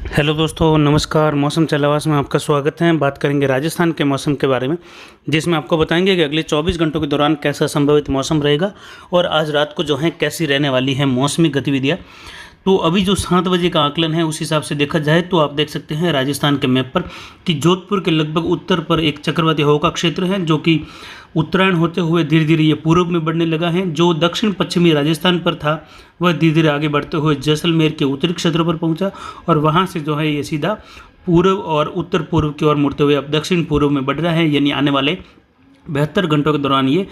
Hello दोस्तों, नमस्कार। मौसम चलावास में आपका स्वागत है। बात करेंगे राजस्थान के मौसम के बारे में, जिसमें आपको बताएंगे कि अगले 24 घंटों के दौरान कैसा संभावित मौसम रहेगा और आज रात को जो है कैसी रहने वाली है मौसमी गतिविधियाँ। तो अभी जो 7 बजे का आकलन है उस हिसाब से देखा जाए तो आप देख सकते हैं राजस्थान के मैप पर कि जोधपुर के लगभग उत्तर पर एक चक्रवाती हवा का क्षेत्र है, जो कि उत्तरायण होते हुए धीरे धीरे ये पूर्व में बढ़ने लगा है। जो दक्षिण पश्चिमी राजस्थान पर था वह धीरे धीरे आगे बढ़ते हुए जैसलमेर के उत्तरी क्षेत्र पर पहुंचा और वहां से जो है ये सीधा पूर्व और उत्तर पूर्व की ओर मुड़ते हुए अब दक्षिण पूर्व में बढ़ रहा है। यानी आने वाले 72 घंटों के दौरान ये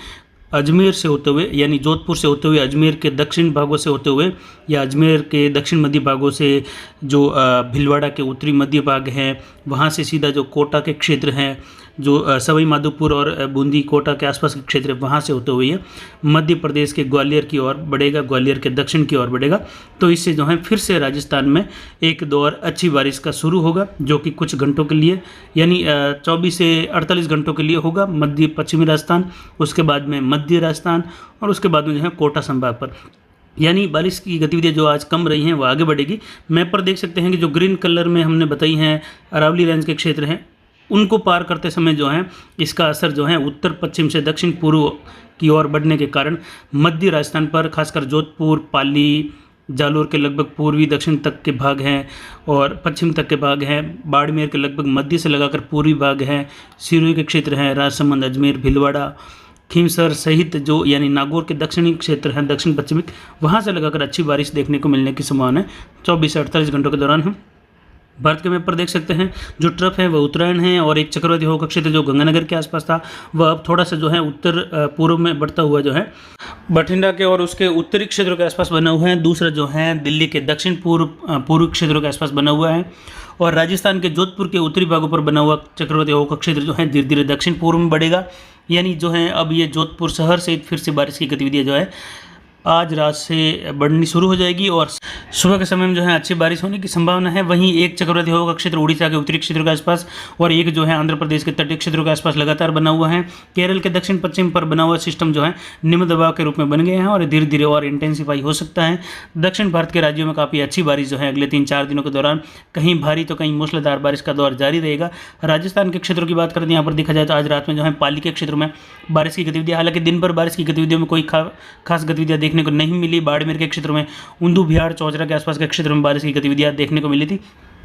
अजमेर से होते हुए, यानी जोधपुर से होते हुए अजमेर के दक्षिण भागों से होते हुए या अजमेर के दक्षिण मध्य भागों से जो भीलवाड़ा के उत्तरी मध्य भाग है वहाँ से सीधा जो कोटा के क्षेत्र हैं, जो सवाई माधोपुर और बूंदी कोटा के आसपास के क्षेत्र है वहाँ से होते हुए ये मध्य प्रदेश के ग्वालियर की ओर बढ़ेगा, ग्वालियर के दक्षिण की ओर बढ़ेगा। तो इससे जो है फिर से राजस्थान में एक दौर अच्छी बारिश का शुरू होगा, जो कि कुछ घंटों के लिए यानी 24 से 48 घंटों के लिए होगा मध्य पश्चिमी राजस्थान, उसके बाद में मध्य राजस्थान और उसके बाद में जो है कोटा संभाग पर। यानी बारिश की गतिविधियाँ जो आज कम रही हैं वो आगे बढ़ेगी। मैप पर देख सकते हैं कि जो ग्रीन कलर में हमने बताई हैं अरावली रेंज के क्षेत्र हैं, उनको पार करते समय जो है इसका असर जो है उत्तर पश्चिम से दक्षिण पूर्व की ओर बढ़ने के कारण मध्य राजस्थान पर, खासकर जोधपुर, पाली, जालोर के लगभग पूर्वी दक्षिण तक के भाग हैं और पश्चिम तक के भाग हैं, बाड़मेर के लगभग मध्य से लगाकर पूर्वी भाग हैं, सिरोही के क्षेत्र हैं, राजसमंद, अजमेर, भीलवाड़ा, खींवसर सहित जो यानी नागौर के दक्षिणी क्षेत्र हैं, दक्षिण पश्चिमी, वहाँ से लगाकर अच्छी बारिश देखने को मिलने की संभावना है 24 से 48 घंटों के दौरान। हम भारत के मैप पर देख सकते हैं जो ट्रफ है वह उत्तरायण है और एक चक्रवाती हवा का क्षेत्र जो गंगानगर के आसपास था वह अब थोड़ा सा जो है उत्तर पूर्व में बढ़ता हुआ जो है बठिंडा के और उसके उत्तरी क्षेत्रों के आसपास बना हुआ है। दूसरा जो है दिल्ली के दक्षिण पूर्वी क्षेत्रों के आसपास बना हुआ है और राजस्थान के जोधपुर के उत्तरी भागों पर बना हुआ चक्रवाती हवा का क्षेत्र जो है धीरे धीरे दक्षिण पूर्व में बढ़ेगा। यानी जो है अब ये जोधपुर शहर से फिर से बारिश की गतिविधियाँ जो है आज रात से बढ़नी शुरू हो जाएगी और सुबह के समय में जो है अच्छी बारिश होने की संभावना है। वहीं एक चक्रवाती हवा का क्षेत्र उड़ीसा के उत्तरी क्षेत्रों के आसपास और एक जो है आंध्र प्रदेश के तटीय क्षेत्रों के आसपास लगातार बना हुआ है। केरल के दक्षिण पश्चिम पर बना हुआ सिस्टम जो है निम्न दबाव के रूप में बन गए हैं और धीरे धीरे और इंटेंसिफाई हो सकता है। दक्षिण भारत के राज्यों में काफ़ी अच्छी बारिश जो है अगले 3-4 दिनों के दौरान कहीं भारी तो कहीं मूसलाधार बारिश का दौर जारी रहेगा। राजस्थान के क्षेत्रों की बात करें तो यहाँ पर देखा जाए तो आज रात में जो है पाली के क्षेत्र में बारिश की गतिविधियाँ, हालांकि दिन भर बारिश की गतिविधियों में कोई खास गतिविधियाँ देखने को नहीं मिली। बाड़मेर के क्षेत्र में, ऊंदू, बिहार, चौचरा के आसपास के क्षेत्र में बारिश की गतिविधियां देखने को मिली थी।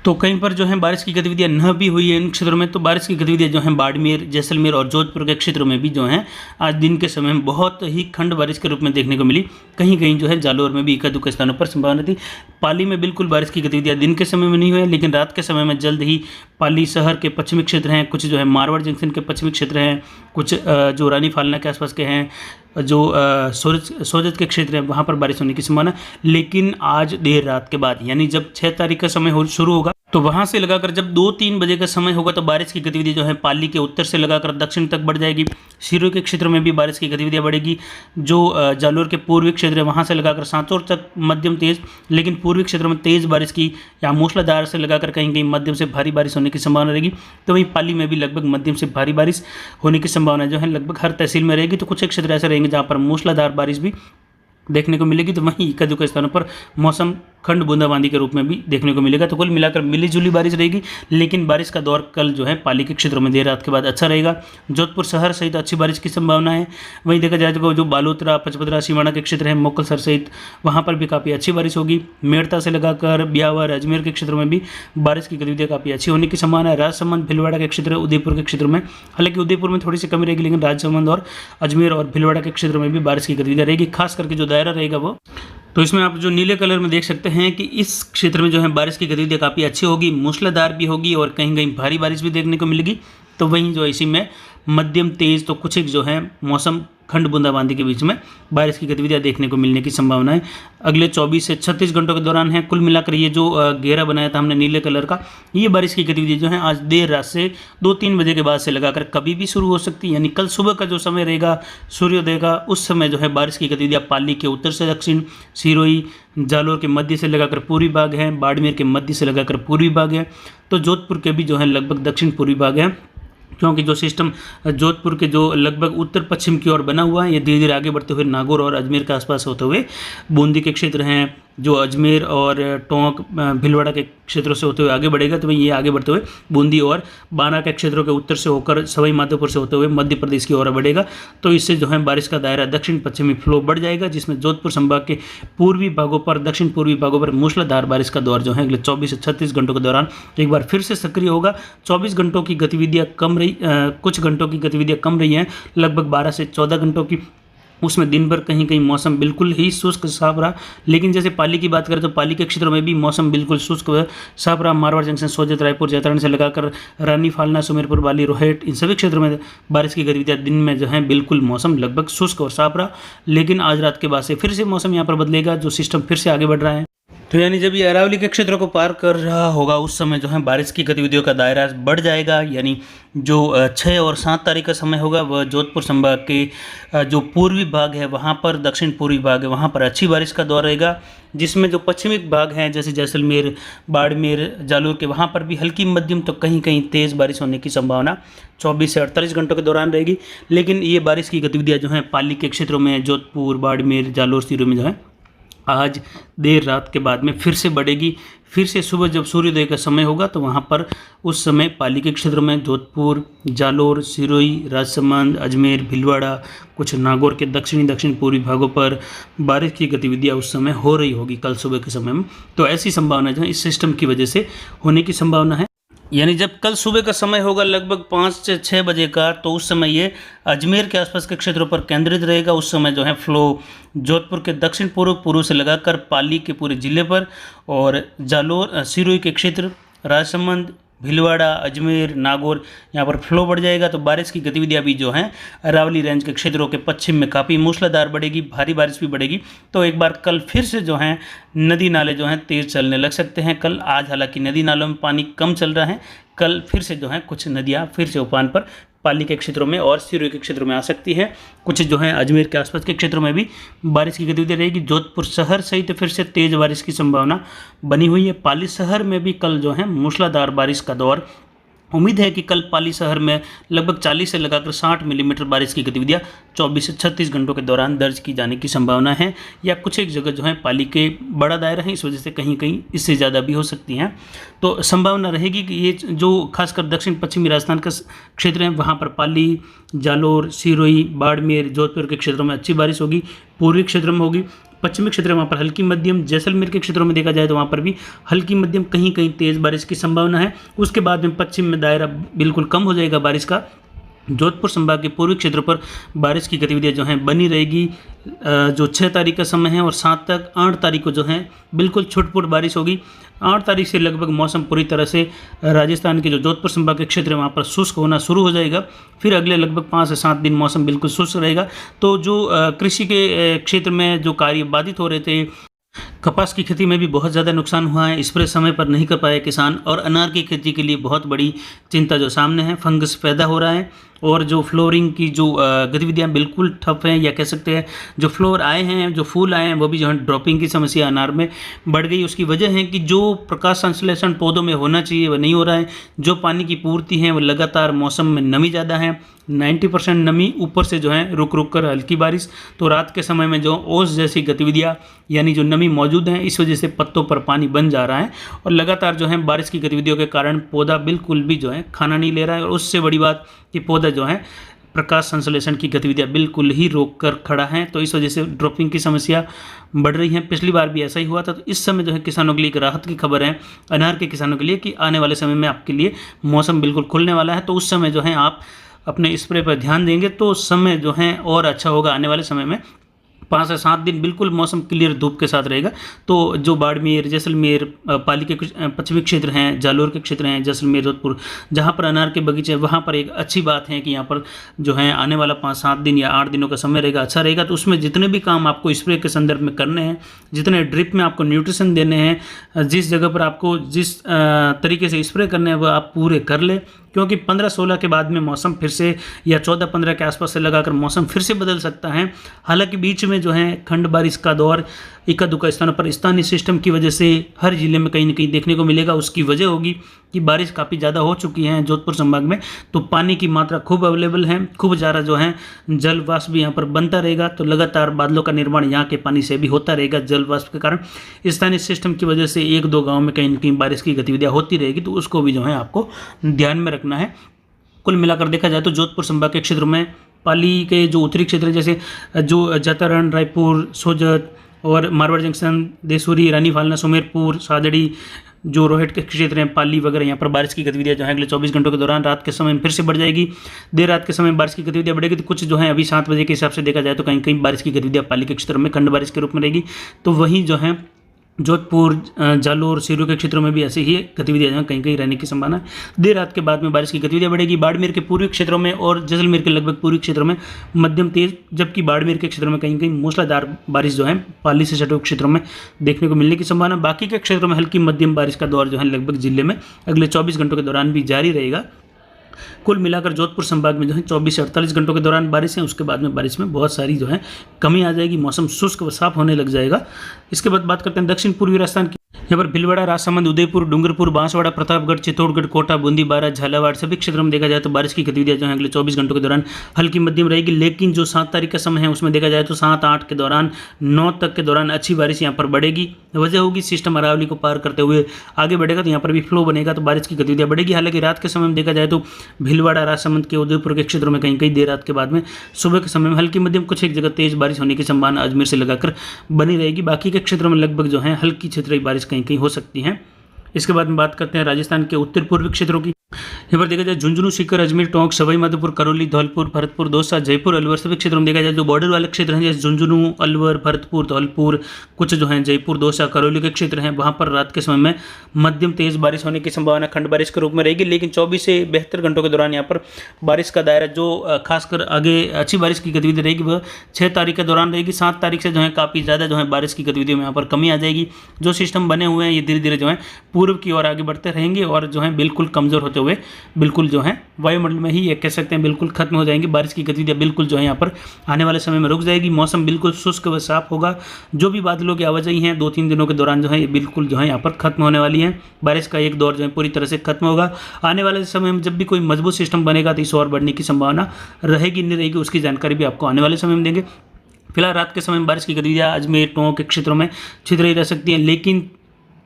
तो कहीं पर जो है बारिश की गतिविधियां न भी हुई है इन क्षेत्रों में, तो बारिश की गतिविधियां जो हैं बाड़मेर, जैसलमेर और जोधपुर के क्षेत्रों में भी जो हैं आज दिन के समय में बहुत ही खंड बारिश के रूप में देखने को मिली। कहीं कहीं जो है जालोर में भी एक दुख स्थानों पर संभावना थी। पाली में बिल्कुल बारिश की गतिविधियां दिन के समय में नहीं हुई, लेकिन रात के समय में जल्द ही पाली शहर के पश्चिमी क्षेत्र हैं, कुछ जो है मारवाड़ जंक्शन के पश्चिमी क्षेत्र हैं, कुछ जो रानी फालना के आसपास के हैं, जो सोजत के क्षेत्र है वहाँ पर बारिश होने की संभावना। लेकिन आज देर रात के बाद यानी जब 6 तारीख का समय शुरू होगा तो वहाँ से लगाकर जब 2-3 बजे का समय होगा तो बारिश की गतिविधि जो है पाली के उत्तर से लगाकर दक्षिण तक बढ़ जाएगी। सिरोही के क्षेत्र में भी बारिश की गतिविधियाँ बढ़ेगी। जो जालोर के पूर्वी क्षेत्र है वहाँ से लगाकर सांचौर तक मध्यम तेज, लेकिन पूर्वी क्षेत्रों में तेज़ बारिश की या मूसलाधार से लगाकर कहीं कहीं मध्यम से भारी बारिश होने की संभावना रहेगी। तो वहीं पाली में भी लगभग मध्यम से भारी बारिश होने की संभावना जो है लगभग हर तहसील में रहेगी। तो कुछ एक क्षेत्र ऐसे रहेंगे जहाँ पर मूसलाधार बारिश भी देखने को मिलेगी। तो वहीं इक्का दुक्का स्थानों पर मौसम खंड बूंदाबांदी के रूप में भी देखने को मिलेगा। तो कुल मिलाकर मिलीजुली बारिश रहेगी, लेकिन बारिश का दौर कल जो है पाली के क्षेत्रों में देर रात के बाद अच्छा रहेगा। जोधपुर शहर सहित अच्छी बारिश की संभावना है। वहीं देखा जाए तो जो बालोतरा, पचपदरा, सिवाना के क्षेत्र हैं, मोकलसर सहित वहाँ पर भी काफ़ी अच्छी बारिश होगी। मेड़ता से लगाकर ब्यावर, अजमेर के क्षेत्रों में भी बारिश की गतिविधियाँ काफ़ी अच्छी होने की संभावना है। राजसमंद, भीलवाड़ा के क्षेत्र, उदयपुर के क्षेत्र में, हालांकि उदयपुर में थोड़ी सी कमी रहेगी, लेकिन राजसमंद और अजमेर और भीलवाड़ा के क्षेत्रों में भी बारिश की गतिविधियाँ रहेगी। खास करके जो दायरा रहेगा वो, तो इसमें आप जो नीले कलर में देख सकते हैं कि इस क्षेत्र में जो है बारिश की गतिविधियाँ काफ़ी अच्छी होगी, मूसलाधार भी होगी और कहीं कहीं भारी बारिश भी देखने को मिलेगी। तो वहीं जो इसी में मध्यम तेज तो कुछ एक जो है मौसम खंड बूंदाबांदी के बीच में बारिश की गतिविधियाँ देखने को मिलने की संभावना है अगले 24 से 36 घंटों के दौरान है। कुल मिलाकर ये जो घेरा बनाया था हमने नीले कलर का, ये बारिश की गतिविधि जो है आज देर रात से 2-3 बजे के बाद से लगाकर कभी भी शुरू हो सकती है। यानी कल सुबह का जो समय रहेगा सूर्योदय का, उस समय जो है बारिश की गतिविधियाँ पाली के उत्तर से दक्षिण, सिरोही, जालोर के मध्य से लगाकर पूर्वी भाग है, बाड़मेर के मध्य से लगाकर पूर्वी भाग है, तो जोधपुर के भी जो है लगभग दक्षिण पूर्वी भाग है। क्योंकि जो सिस्टम जोधपुर के जो लगभग उत्तर पश्चिम की ओर बना हुआ है, ये धीरे धीरे आगे बढ़ते हुए नागौर और अजमेर के आसपास होते हुए बूंदी के क्षेत्र हैं, जो अजमेर और टोंक भीलवाड़ा के क्षेत्रों से होते हुए आगे बढ़ेगा, तो ये आगे बढ़ते हुए बूंदी और बांदा के क्षेत्रों के उत्तर से होकर सवाई माधोपुर से होते हुए मध्य प्रदेश की ओर बढ़ेगा। तो इससे जो है बारिश का दायरा दक्षिण पश्चिमी फ्लो बढ़ जाएगा, जिसमें जोधपुर संभाग के पूर्वी भागों पर, दक्षिण पूर्वी भागों पर मूसलाधार बारिश का दौर जो है अगले 24 से 36 घंटों के दौरान एक बार फिर से सक्रिय होगा। 24 घंटों की गतिविधियां कम रही, कुछ घंटों की गतिविधियां कम रही हैं, लगभग 12 से 14 घंटों की। उसमें दिन भर कहीं कहीं मौसम बिल्कुल ही शुष्क साफ रहा। लेकिन जैसे पाली की बात करें तो पाली के क्षेत्रों में भी मौसम बिल्कुल शुष्क साफ रहा। मारवाड़ जंक्शन, सोजत, रायपुर, जैतारण से लगाकर रानी, फालना, सुमेरपुर, बाली, रोहट, इन सभी क्षेत्रों में बारिश की गतिविधियां दिन में जो है बिल्कुल मौसम लगभग शुष्क और साफ रहा। लेकिन आज रात के बाद से फिर से मौसम यहाँ पर बदलेगा, जो सिस्टम फिर से आगे बढ़ रहा है। तो यानी जब ये अरावली के क्षेत्रों को पार कर रहा होगा उस समय जो है बारिश की गतिविधियों का दायरा बढ़ जाएगा। यानी जो 6 और 7 तारीख का समय होगा वह जोधपुर संभाग के जो पूर्वी भाग है वहाँ पर, दक्षिण पूर्वी भाग है वहाँ पर अच्छी बारिश का दौर रहेगा, जिसमें जो पश्चिमी भाग हैं जैसे जैसलमेर, बाड़मेर, जालोर के वहाँ पर भी हल्की मध्यम तो कहीं कहीं तेज़ बारिश होने की संभावना 24 से 48 घंटों के दौरान रहेगी। लेकिन ये बारिश की गतिविधियाँ जो हैं पाली के क्षेत्रों में, जोधपुर, बाड़मेर, जालोर, सिरोही में जो है आज देर रात के बाद में फिर से बढ़ेगी। फिर से सुबह जब सूर्योदय का समय होगा तो वहाँ पर उस समय पाली के क्षेत्र में जोधपुर, जालोर, सिरोही, राजसमंद, अजमेर, भीलवाड़ा, कुछ नागौर के दक्षिण पूर्वी भागों पर बारिश की गतिविधियाँ उस समय हो रही होगी कल सुबह के समय में। तो ऐसी संभावना जो है इस सिस्टम की वजह से होने की संभावना है। यानी जब कल सुबह का समय होगा लगभग 5 से 6 बजे का, तो उस समय ये अजमेर के आसपास के क्षेत्रों पर केंद्रित रहेगा। उस समय जो है फ्लो जोधपुर के दक्षिण पूर्व से लगाकर पाली के पूरे जिले पर, और जालोर, सिरोही के क्षेत्र, राजसमंद, भीलवाड़ा, अजमेर, नागौर, यहाँ पर फ्लो बढ़ जाएगा। तो बारिश की गतिविधियाँ भी जो हैं अरावली रेंज के क्षेत्रों के पश्चिम में काफ़ी मूसलाधार बढ़ेगी, भारी बारिश भी बढ़ेगी। तो एक बार कल फिर से जो हैं नदी नाले जो हैं तेज़ चलने लग सकते हैं कल। आज हालांकि नदी नालों में पानी कम चल रहा है, कल फिर से जो है कुछ नदियाँ फिर से उफान पर पाली के क्षेत्रों में और सिरोही के क्षेत्रों में आ सकती है। कुछ जो है अजमेर के आसपास के क्षेत्रों में भी बारिश की गतिविधि रहेगी। जोधपुर शहर सहित तो फिर से तेज़ बारिश की संभावना बनी हुई है। पाली शहर में भी कल जो है मूसलाधार बारिश का दौर उम्मीद है कि कल पाली शहर में लगभग 40 से लगाकर 60 मिलीमीटर बारिश की गतिविधियाँ 24 से 36 घंटों के दौरान दर्ज की जाने की संभावना है। या कुछ एक जगह जो है पाली के बड़ा दायरा है, इस वजह से कहीं कहीं इससे ज़्यादा भी हो सकती हैं। तो संभावना रहेगी कि ये जो खासकर दक्षिण पश्चिमी राजस्थान का क्षेत्र है वहाँ पर पाली, जालोर, सिरोही, बाड़मेर, जोधपुर के क्षेत्रों में अच्छी बारिश होगी। पूर्वी क्षेत्र में होगी, पश्चिमी क्षेत्र में वहाँ पर हल्की मध्यम, जैसलमेर के क्षेत्रों में देखा जाए तो वहाँ पर भी हल्की मध्यम, कहीं कहीं तेज़ बारिश की संभावना है। उसके बाद में पश्चिम में दायरा बिल्कुल कम हो जाएगा बारिश का। जोधपुर संभाग के पूर्वी क्षेत्र पर बारिश की गतिविधियाँ जो हैं बनी रहेगी। जो 6 तारीख का समय है और 7 तक, 8 तारीख को जो है बिल्कुल छुटपुट बारिश होगी। 8 तारीख से लगभग मौसम पूरी तरह से राजस्थान के जो जोधपुर संभाग के क्षेत्र है वहाँ पर शुष्क होना शुरू हो जाएगा। फिर अगले लगभग 5 से 7 दिन मौसम बिल्कुल शुष्क रहेगा। तो जो कृषि के क्षेत्र में जो कार्य बाधित हो रहे थे, कपास की खेती में भी बहुत ज़्यादा नुकसान हुआ है, स्प्रे समय पर नहीं कर पाए किसान, और अनार की खेती के लिए बहुत बड़ी चिंता जो सामने है, फंगस पैदा हो रहा है। और जो फ्लोरिंग की जो गतिविधियाँ बिल्कुल ठप हैं, या कह सकते हैं जो फ्लोर आए हैं, जो फूल आए हैं, वो भी जो है ड्रॉपिंग की समस्या अनार में बढ़ गई। उसकी वजह है कि जो प्रकाश संश्लेषण पौधों में होना चाहिए वह नहीं हो रहा है। जो पानी की पूर्ति है वो लगातार, मौसम में नमी ज़्यादा है, 90% नमी, ऊपर से जो है रुक रुक कर हल्की बारिश। तो रात के समय में जो ओस जैसी गतिविधियाँ यानी जो नमी मौजूद हैं, इस वजह से पत्तों पर पानी बन जा रहा है, और लगातार जो है बारिश की गतिविधियों के कारण पौधा बिल्कुल भी जो है खाना नहीं ले रहा है। और उससे बड़ी बात कि पौधा जो है प्रकाश संश्लेषण की गतिविधियां बिल्कुल ही रोक कर खड़ा है। तो इस वजह से ड्रॉपिंग की समस्या बढ़ रही है। पिछली बार भी ऐसा ही हुआ था। तो इस समय जो है किसानों के लिए एक राहत की खबर है अनार के किसानों के लिए कि आने वाले समय में आपके लिए मौसम बिल्कुल खुलने वाला है। तो उस समय जो है आप अपने स्प्रे पर ध्यान देंगे तो समय जो है और अच्छा होगा। आने वाले समय में 5 से 7 दिन बिल्कुल मौसम क्लियर धूप के साथ रहेगा। तो जो बाड़मेर, जैसलमेर, पाली के कुछ पश्चिमी क्षेत्र हैं, जालोर के क्षेत्र हैं, जैसलमेर, जोधपुर, जहाँ पर अनार के बगीचे हैं, वहाँ पर एक अच्छी बात है कि यहाँ पर जो है आने वाला 5-7 दिन या 8 दिनों का समय रहेगा, अच्छा रहेगा। तो उसमें जितने भी काम आपको स्प्रे के संदर्भ में करने हैं, जितने ड्रिप में आपको न्यूट्रिशन देने हैं, जिस जगह पर आपको जिस तरीके से स्प्रे करने हैं, वह आप पूरे कर ले, क्योंकि 15-16 के बाद में मौसम फिर से, या 14-15 के आसपास से लगाकर मौसम फिर से बदल सकता है। हालांकि बीच में जो है खंड बारिश का दौर इक्का दुक्का स्थानों पर स्थानीय सिस्टम की वजह से हर जिले में कहीं ना कहीं देखने को मिलेगा। उसकी वजह होगी कि बारिश काफ़ी ज़्यादा हो चुकी है जोधपुर संभाग में, तो पानी की मात्रा खूब अवेलेबल है, खूब ज़्यादा जो है जल वाष्प भी यहाँ पर बनता रहेगा। तो लगातार बादलों का निर्माण यहाँ के पानी से भी होता रहेगा जल वाष्प के कारण। स्थानीय सिस्टम की वजह से एक दो गाँव में कहीं ना कहीं बारिश की गतिविधियाँ होती रहेगी, तो उसको भी जो है आपको ध्यान में रखना है। कुल मिलाकर देखा जाए तो जोधपुर संभाग के क्षेत्रों में पाली के जो उत्तरी क्षेत्र है, जैसे जो जतारण, रायपुर, सोजत और मारवाड़ जंक्शन, देसूरी, रानी फालना, सुमेरपुर, सादड़ी, जो रोहट के क्षेत्र हैं, पाली वगैरह, यहाँ पर बारिश की गतिविधियाँ जो है अगले 24 घंटों के दौरान रात के समय में फिर से बढ़ जाएगी। देर रात के समय बारिश की गतिविधियाँ बढ़ेगी, तो कुछ जो है अभी 7 बजे के हिसाब से देखा जाए तो कहीं कहीं बारिश की गतिविधियाँ पाली के क्षेत्र में खंड बारिश के रूप में रहेगी। तो वहीं जो है जोधपुर, जालोर, सिरोही के क्षेत्रों में भी ऐसी ही गतिविधियाँ कहीं कहीं रहने की संभावना है। देर रात के बाद में बारिश की गतिविधियाँ बढ़ेगी। बाड़मेर के पूर्वी क्षेत्रों में और जैसलमेर के लगभग पूर्वी क्षेत्रों में मध्यम तेज, जबकि बाड़मेर के क्षेत्रों में कहीं कहीं मूसलाधार बारिश जो है पाली से सटे क्षेत्रों में देखने को मिलने की संभावना। बाकी के क्षेत्रों में हल्की मध्यम बारिश का दौर जो है लगभग जिले में अगले 24 घंटों के दौरान भी जारी रहेगा। कुल मिलाकर जोधपुर संभाग में जो है 24 से 48 घंटों के दौरान बारिश है, उसके बाद में बारिश में बहुत सारी जो है कमी आ जाएगी, मौसम शुष्क व साफ होने लग जाएगा। इसके बाद बात करते हैं दक्षिण पूर्वी राजस्थान की। यहाँ पर भीलवाड़ा, राजसमंद, उदयपुर, डूंगरपुर, बांसवाड़ा, प्रतापगढ़, चित्तौड़गढ़, कोटा, बूंदी, बारा, झालावाड़ सभी क्षेत्रों में देखा जाए तो बारिश की गतिविधियाँ जो है अगले 24 घंटों के दौरान हल्की मध्यम रहेगी। लेकिन जो 7 तारीख का समय है उसमें देखा जाए तो 7, 8 के दौरान, 9 तक के दौरान अच्छी बारिश यहाँ पर बढ़ेगी। वजह होगी सिस्टम अरावली को पार करते हुए आगे बढ़ेगा, तो यहाँ पर भी फ्लो बनेगा, तो बारिश की गतिविधियाँ बढ़ेगी। हालांकि रात के समय में देखा जाए तो भीलवाड़ा, राजसमंद के, उदयपुर के क्षेत्रों में कहीं कहीं देर रात के बाद में सुबह के समय में हल्की मध्यम, कुछ एक जगह तेज बारिश होने की संभावना अजमेर से लगाकर बनी रहेगी। बाकी के क्षेत्रों में लगभग जो है हल्की क्षेत्रीय बारिश कहीं कहीं हो सकती है। इसके बाद में बात करते हैं राजस्थान के उत्तर पूर्वी क्षेत्रों की। यहाँ पर देखा जाए झुंझुनू, सीकर, अजमेर, टोंक, सवाई माधोपुर, करौली, धौलपुर, भरतपुर, दौसा, जयपुर, अलवर सभी क्षेत्रों में देखा जाए जो बॉर्डर वाले क्षेत्र हैं, जैसे झुंझुनू, अलवर, भरतपुर, धौलपुर, कुछ जो हैं जयपुर, दौसा, करौली के क्षेत्र हैं, वहाँ पर रात के समय में मध्यम तेज बारिश होने की संभावना खंड बारिश के रूप में रहेगी। लेकिन 24 से 72 घंटों के दौरान यहाँ पर बारिश का दायरा जो खासकर आगे अच्छी बारिश की गतिविधि रहेगी वह 6 तारीख के दौरान रहेगी। 7 तारीख से जो है काफ़ी ज़्यादा जो है बारिश की गतिविधियों में यहाँ पर कमी आ जाएगी। जो सिस्टम बने हुए हैं ये धीरे धीरे जो है पूर्व की ओर आगे बढ़ते रहेंगे और जो है बिल्कुल कमज़ोर होते हुए बिल्कुल जो है वायुमंडल में ही ये कह सकते हैं बिल्कुल खत्म हो जाएंगी। बारिश की गतिविधियाँ बिल्कुल जो है यहाँ पर आने वाले समय में रुक जाएगी। मौसम बिल्कुल शुष्क व साफ होगा। जो भी बादलों की आवाजाही है 2-3 दिनों के दौरान जो है ये बिल्कुल जो है यहाँ पर खत्म होने वाली है। बारिश का एक दौर जो है पूरी तरह से खत्म होगा। आने वाले समय में जब भी कोई मजबूत सिस्टम बनेगा तो इस और बढ़ने की संभावना रहेगी नहीं रहेगी उसकी जानकारी भी आपको आने वाले समय में देंगे। फिलहाल रात के समय में बारिश की गतिविधियाँ अजमेर, टोंक के क्षेत्रों में छितरी रह सकती हैं, लेकिन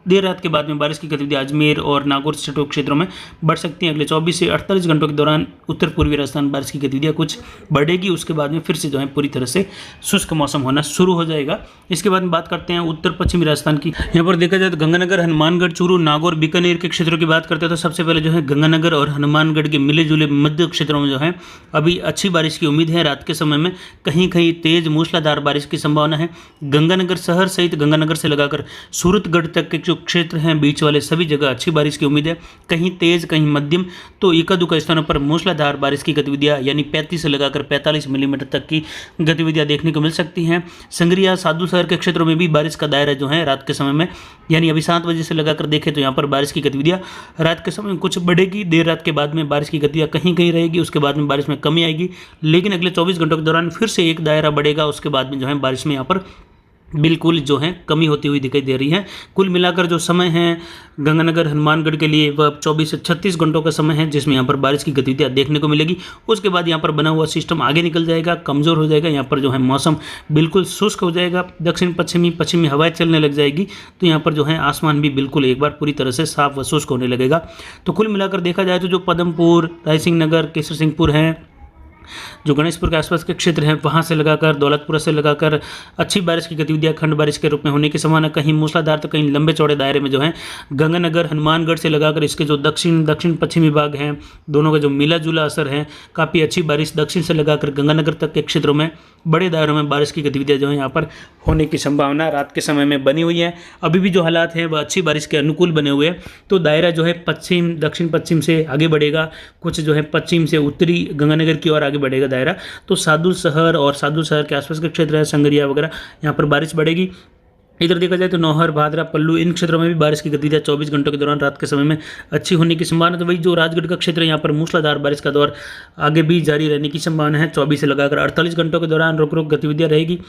देर रात के बाद में बारिश की गतिविधियाँ अजमेर और नागौर सटोक क्षेत्रों में बढ़ सकती हैं। अगले 24 से 48 घंटों के दौरान उत्तर पूर्वी राजस्थान बारिश की गतिविधियाँ कुछ बढ़ेगी। उसके बाद में फिर से जो है पूरी तरह से शुष्क मौसम होना शुरू हो जाएगा। इसके बाद में बात करते हैं उत्तर पश्चिमी राजस्थान की। यहाँ पर देखा जाए तो गंगानगर, हनुमानगढ़, चूरू, नागौर, बीकानेर के क्षेत्रों की बात करते हैं तो सबसे पहले जो है गंगानगर और हनुमानगढ़ के मिले जुले मध्य क्षेत्रों में जो है अभी अच्छी बारिश की उम्मीद है। रात के समय में कहीं कहीं तेज मूसलाधार बारिश की संभावना है। गंगानगर शहर सहित गंगानगर से लगाकर सूरतगढ़ तक के जो क्षेत्र हैं बीच वाले सभी जगह अच्छी बारिश की उम्मीद है। कहीं तेज कहीं मध्यम, तो एका दुका स्थानों पर मूसलाधार बारिश की गतिविधियां यानी 35 से लगाकर 45 मिलीमीटर तक की गतिविधियां देखने को मिल सकती हैं। संग्रिया, साधु शहर के क्षेत्रों में भी बारिश का दायरा जो है रात के समय में यानी अभी 7 बजे से लगाकर देखें तो यहाँ पर बारिश की गतिविधियां रात के समय में कुछ बढ़ेगी। देर रात के बाद में बारिश की गतिविधियां कहीं कहीं रहेगी, उसके बाद में बारिश में कमी आएगी। लेकिन अगले 24 घंटों के दौरान फिर से एक दायरा बढ़ेगा, उसके बाद में जो है बारिश में यहाँ पर बिल्कुल जो है कमी होती हुई दिखाई दे रही है। कुल मिलाकर जो समय है गंगानगर, हनुमानगढ़ के लिए वह 24 से 36 घंटों का समय है जिसमें यहाँ पर बारिश की गतिविधियाँ देखने को मिलेगी। उसके बाद यहाँ पर बना हुआ सिस्टम आगे निकल जाएगा, कमज़ोर हो जाएगा। यहाँ पर जो है मौसम बिल्कुल शुष्क हो जाएगा, दक्षिण पश्चिमी हवाएं चलने लग जाएगी, तो यहाँ पर जो है आसमान भी बिल्कुल एक बार पूरी तरह से साफ व शुष्क होने लगेगा। तो कुल मिलाकर देखा जाए तो जो पदमपुर, रायसिंह नगर, केसर सिंहपुर हैं, जो गणेशपुर के आसपास के क्षेत्र हैं, वहाँ से लगाकर दौलतपुरा से लगाकर अच्छी बारिश की गतिविधियाँ खंड बारिश के रूप में होने की संभावना। कहीं मूसलाधार तो कहीं लंबे चौड़े दायरे में जो है गंगानगर, हनुमानगढ़ से लगाकर इसके जो दक्षिण पश्चिमी भाग हैं दोनों का जो मिला जुला असर है, काफ़ी अच्छी बारिश दक्षिण से लगाकर गंगानगर तक के क्षेत्रों में बड़े दायरों में बारिश की गतिविधियाँ जो है यहाँ पर होने की संभावना रात के समय में बनी हुई है। अभी भी जो हालात हैं वह अच्छी बारिश के अनुकूल बने हुए हैं। तो दायरा जो है दक्षिण पश्चिम से आगे बढ़ेगा, कुछ जो है पश्चिम से उत्तरी गंगानगर की ओर आगे बढ़ेगा दायरा। तो सादुल शहर और सादुल शहर के आसपास के क्षेत्र है, संगरिया वगैरह, यहाँ पर बारिश बढ़ेगी। इधर देखा जाए तो नौहर, भादरा, पल्लू इन क्षेत्रों में भी बारिश की गतिविधियां 24 घंटों के दौरान रात के समय में अच्छी होने की संभावना। तो वही जो राजगढ़ का क्षेत्र है यहाँ पर मूसलाधार बारिश का दौर आगे भी जारी रहने की संभावना है। 24 से लगाकर 48 घंटों के दौरान रुक रुक गतिविधियां रहेगी।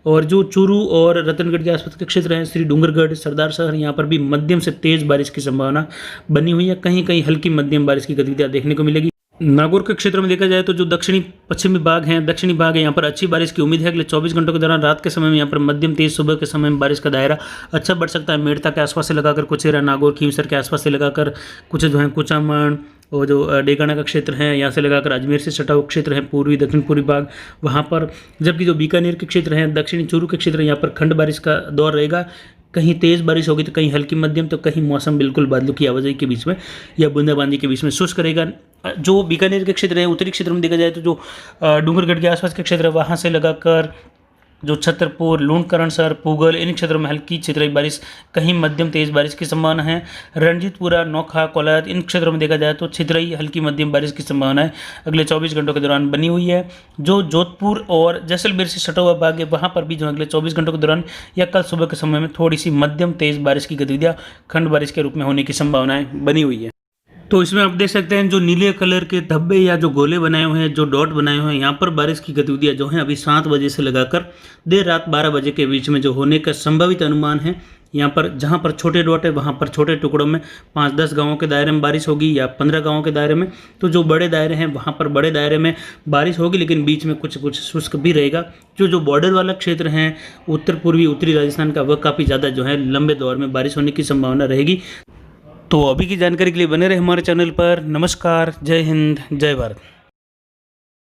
और जो चूरू और रतनगढ़ के आसपास के क्षेत्र हैं, श्री डूंगरगढ़, सरदार शहर, यहाँ पर भी मध्यम से तेज बारिश की संभावना बनी हुई है। कहीं कहीं हल्की मध्यम बारिश की गतिविधियां देखने को मिलेगी। नागौर के क्षेत्र में देखा जाए तो जो दक्षिणी पश्चिमी भाग है, यहाँ पर अच्छी बारिश की उम्मीद है। अगले 24 घंटों के दौरान रात के समय में यहाँ पर मध्यम तेज, सुबह के समय में बारिश का दायरा अच्छा बढ़ सकता है। मेड़ता के आसपास से लगाकर कुचेरा, नागौर, खींवसर के आसपास से लगाकर कुछ जो है कुचामण और जो डेगाना का क्षेत्र है, यहाँ से लगाकर अजमेर से सटा हुआ क्षेत्र है, पूर्वी दक्षिण पूर्वी भाग वहाँ पर। जबकि जो बीकानेर के क्षेत्र हैं, दक्षिणी चूरू के क्षेत्र, यहाँ पर खंड बारिश का दौर रहेगा। कहीं तेज़ बारिश होगी तो कहीं हल्की मध्यम, तो कहीं मौसम बिल्कुल बादलों की आवाजाही के बीच में या बूंदाबांदी के बीच में शुष्क रहेगा। जो बीकानेर के क्षेत्र है, उत्तरी क्षेत्र में देखा जाए तो जो डूंगरगढ़ के आसपास के क्षेत्र है, वहाँ से लगाकर जो छतरपुर, लूणकरणसर, पूगल इन क्षेत्रों में हल्की छितराई बारिश, कहीं मध्यम तेज बारिश की संभावना है। रणजीतपुरा, नोखा, कोलायत इन क्षेत्रों में देखा जाए तो छितराई हल्की मध्यम बारिश की संभावना है अगले 24 घंटों के दौरान बनी हुई है। जो जोधपुर और जैसलमेर से सटा हुआ भाग है, वहाँ पर भी जो अगले 24 घंटों के दौरान या कल सुबह के समय में थोड़ी सी मध्यम तेज बारिश की गतिविधियाँ खंड बारिश के रूप में होने की संभावनाएं बनी हुई है। तो इसमें आप देख सकते हैं जो नीले कलर के धब्बे या जो गोले बनाए हुए हैं, जो डॉट बनाए हुए हैं, यहाँ पर बारिश की गतिविधियाँ जो हैं अभी 7 बजे से लगाकर देर रात 12 बजे के बीच में जो होने का संभावित अनुमान है। यहाँ पर जहाँ पर छोटे डॉट है वहाँ पर छोटे टुकड़ों में 5-10 गांवों के दायरे में बारिश होगी या 15 गांवों के दायरे में। तो जो बड़े दायरे हैं वहाँ पर बड़े दायरे में बारिश होगी, लेकिन बीच में कुछ कुछ शुष्क भी रहेगा। जो बॉर्डर वाला क्षेत्र है उत्तर पूर्वी उत्तरी राजस्थान का, वह काफ़ी ज़्यादा जो है लंबे दौर में बारिश होने की संभावना रहेगी। तो अभी की जानकारी के लिए बने रहे हमारे चैनल पर। नमस्कार, जय हिंद, जय भारत।